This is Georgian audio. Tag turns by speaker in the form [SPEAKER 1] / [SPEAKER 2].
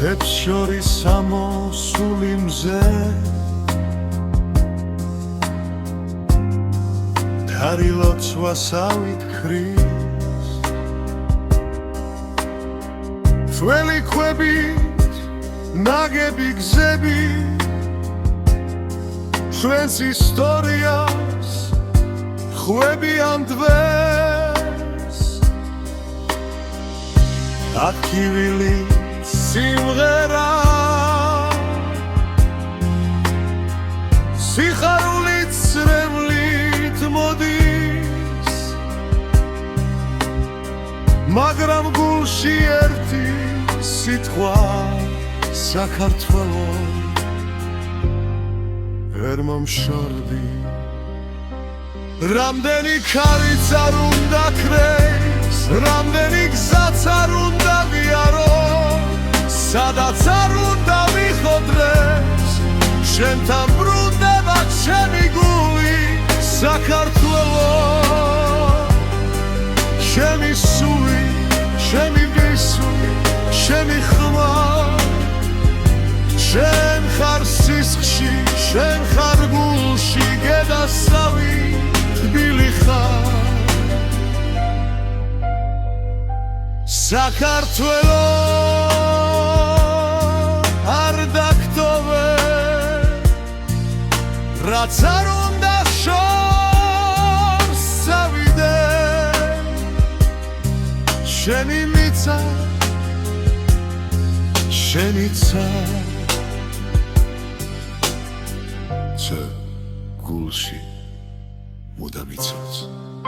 [SPEAKER 1] მთებს შორის ამოსული მზე თარი ლოცვასავით ქრის ძველი ქვებით ნაგები გზები ჩვენს ისტორიას ხვებიან დღეს აკივილი სიმღერა სიხარულით სრემლით მოდის მაგრამ გულში ერთი სიტყვა საქართველო ვერ მომშორდი რამდენი ქარიც არ უნდა ქრეს რამდენი გზაც არ უნდა ვიარო სადაც არ უნდა ვიხოდრეს შენთან ბრუნდება ჩემი გული საქართველო ჩემი სული ჩემი ვისული ჩემი ხმა შენ ხარ სისხლში შენ ხარ გულში გედასავი თბილი ხარ საქართველო არ დაგტოვე რაც არ უნდა შორს ავიდე შენი მიცა შენი ცა გულში მუდამ იცოცხლო